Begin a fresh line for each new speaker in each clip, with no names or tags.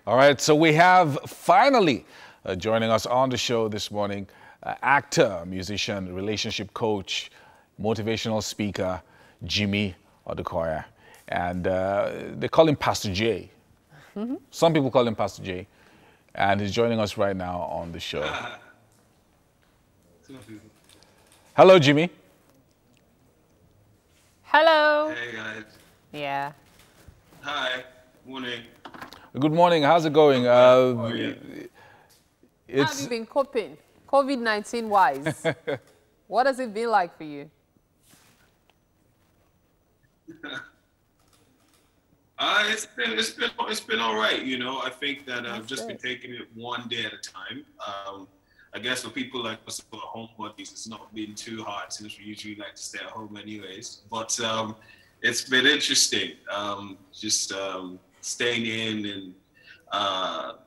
All right, so we have finally joining us on the show this morning, actor, musician, relationship coach, motivational speaker, Yomi Odukoya. And they call him Pastor J. Some people call him Pastor J. And he's joining us right now on the show. Hello, Yomi.
Hello.
Hey, guys.
Yeah.
Hi. Morning.
Good morning. How's it going?
How are you?
How have you been coping, COVID-19 wise? What has it been like for you?
It's been all right. You know, I think that I've just been taking it one day at a time. I guess for people like us who are homebodies, it's not been too hard since we usually like to stay at home anyways. But it's been interesting. Staying in and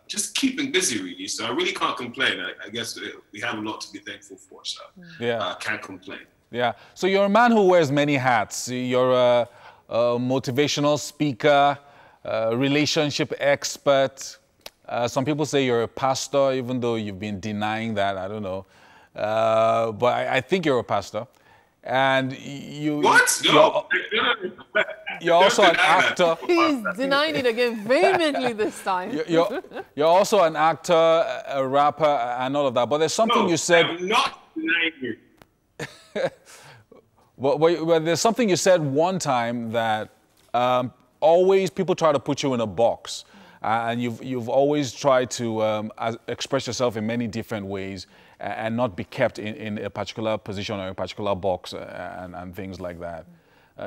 just keeping busy, really. So I really can't complain. I guess we have a lot to be thankful for. So
Yeah.
Can't complain.
Yeah. So you're a man who wears many hats. You're a motivational speaker, relationship expert. Some people say you're a pastor, even though you've been denying that. I don't know. But I think you're a pastor. And you...
What? No.
You're also an actor.
He's denying it again vehemently this time.
You're also an actor, a rapper, and all of that. But there's something you said...
I'm not denying it.
Well, there's something you said one time that always people try to put you in a box. And you've always tried to express yourself in many different ways and not be kept in a particular position or a particular box and things like that.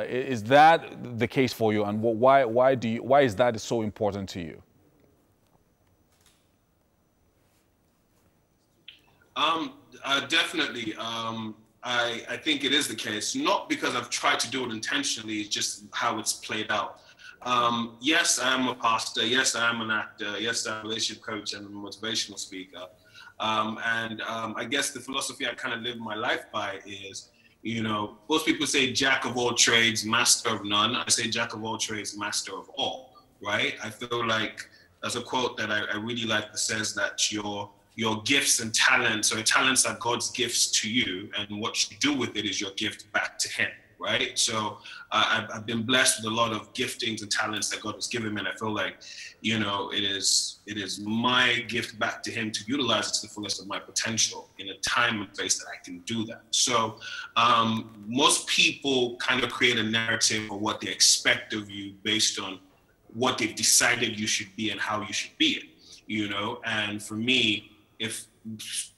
Is that the case for you, and why is that so important to you?
Definitely. I think it is the case, not because I've tried to do it intentionally, it's just how it's played out. Yes, I am a pastor. Yes, I am an actor. Yes, I'm a relationship coach and a motivational speaker. I guess the philosophy I kind of live my life by is, you know, most people say jack of all trades, master of none. I say jack of all trades, master of all, right? I feel like there's a quote that I really like that says that your gifts and talents, or talents are God's gifts to you, and what you do with it is your gift back to him, right? So I've been blessed with a lot of giftings and talents that God has given me, and I feel like, you know, it is my gift back to him to utilize it to the fullest of my potential in a time and place that I can do that. So most people kind of create a narrative of what they expect of you based on what they've decided you should be and how you should be it, you know? And for me, if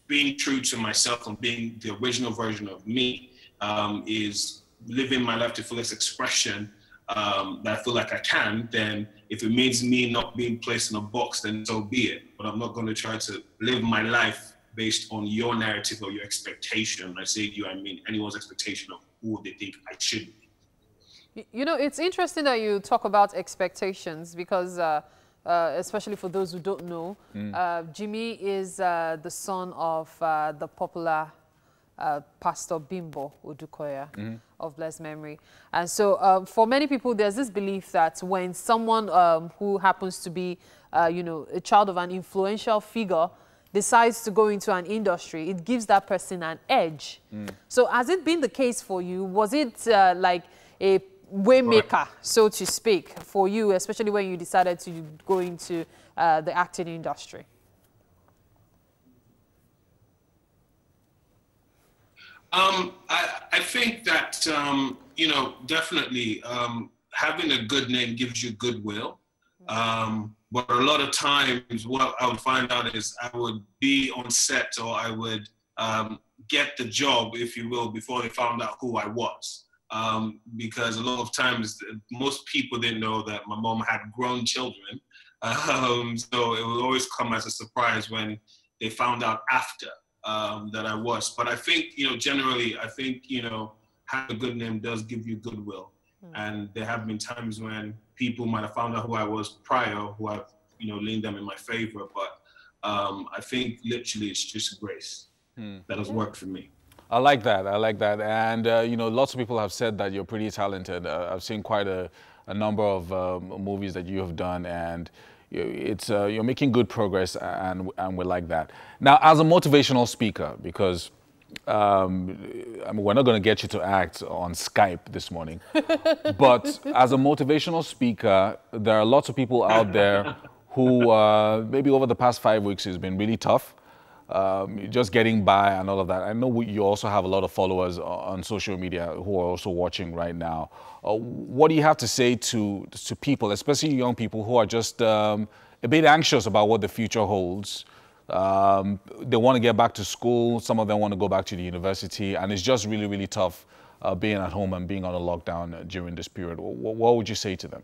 being true to myself and being the original version of me is living my life to fullest expression that I feel like I can, then if it means me not being placed in a box, then so be it. But I'm not going to try to live my life based on your narrative or your expectation. When I say you, I mean anyone's expectation of who they think I should be.
You know, it's interesting that you talk about expectations because especially for those who don't know, Yomi is the son of the popular Pastor Bimbo Odukoya of blessed memory. And so for many people, there's this belief that when someone who happens to be, you know, a child of an influential figure decides to go into an industry, it gives that person an edge. So has it been the case for you? Was it like a waymaker, so to speak, for you, especially when you decided to go into the acting industry?
I think that, you know, definitely having a good name gives you goodwill. But a lot of times what I would find out is I would be on set, or I would get the job, if you will, before they found out who I was. Because a lot of times most people didn't know that my mom had grown children. So it would always come as a surprise when they found out after that I was. But I think, you know, generally, I think, you know, having a good name does give you goodwill. And there have been times when people might have found out who I was prior, who I've, you know, leaned them in my favor. But I think literally it's just grace that has worked for me.
I like that. I like that. And, you know, lots of people have said that you're pretty talented. I've seen quite a number of movies that you have done. And, you're making good progress, and we like that. Now, as a motivational speaker, because I mean, we're not going to get you to act on Skype this morning, but as a motivational speaker, there are lots of people out there who maybe over the past 5 weeks has been really tough, just getting by and all of that. I know you also have a lot of followers on social media who are also watching right now. What do you have to say to people, especially young people who are just a bit anxious about what the future holds? They want to get back to school. Some of them want to go back to the university, and it's just really, really tough being at home and being on a lockdown during this period. What would you say to them?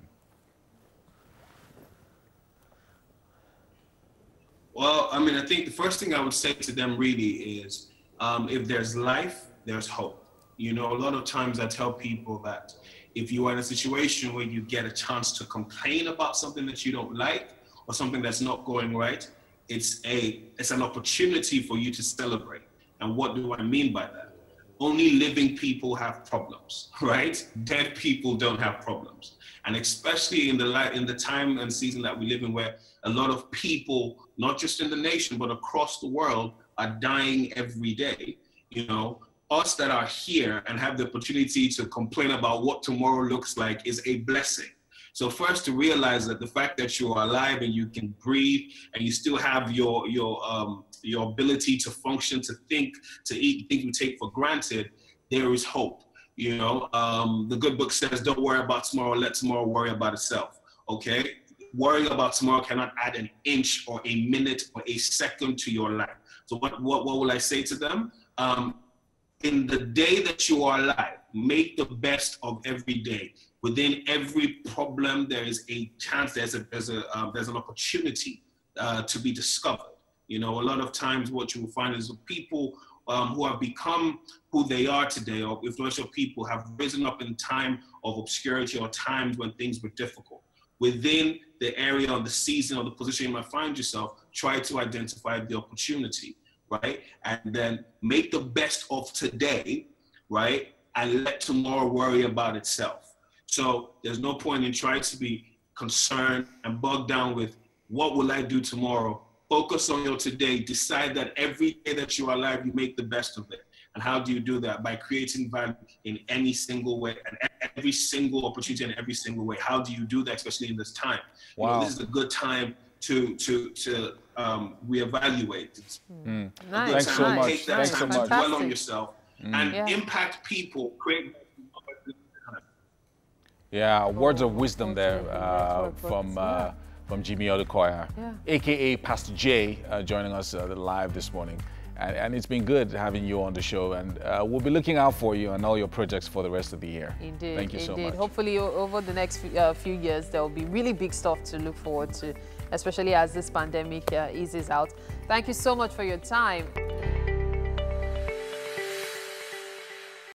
Well, I mean, I think the first thing I would say to them really is, if there's life, there's hope. You know, a lot of times I tell people that if you are in a situation where you get a chance to complain about something that you don't like or something that's not going right, it's an opportunity for you to celebrate. And what do I mean by that? Only living people have problems, right? Dead people don't have problems. And especially in the time and season that we live in, where a lot of people, not just in the nation, but across the world, are dying every day. You know, us that are here and have the opportunity to complain about what tomorrow looks like is a blessing. So first, to realize that the fact that you are alive and you can breathe and you still have your ability to function, to think, to eat, things we take for granted, there is hope. You know, the good book says, don't worry about tomorrow, let tomorrow worry about itself, okay? Worrying about tomorrow cannot add an inch or a minute or a second to your life. So what will I say to them? In the day that you are alive, make the best of every day. Within every problem, there is a chance, there's an opportunity to be discovered. You know, a lot of times what you will find is people who have become who they are today, or influential people, have risen up in time of obscurity or times when things were difficult. Within the area or the season or the position you might find yourself, try to identify the opportunity, right? And then make the best of today, right? And let tomorrow worry about itself. So there's no point in trying to be concerned and bogged down with what will I do tomorrow. Focus on your today. Decide that every day that you are alive, you make the best of it. And how do you do that? By creating value in any single way, and every single opportunity in every single way. How do you do that, especially in this time?
Wow.
You know, this is a good time to reevaluate.
Nice.
Thanks so much.
Take that time to dwell on yourself and impact people. Create.
Yeah, words of wisdom there from Jimmy Odukoya, aka Pastor J, joining us live this morning. And it's been good having you on the show, and we'll be looking out for you and all your projects for the rest of the year.
Indeed.
Thank you so much.
Hopefully over the next few years, there will be really big stuff to look forward to, especially as this pandemic eases out. Thank you so much for your time.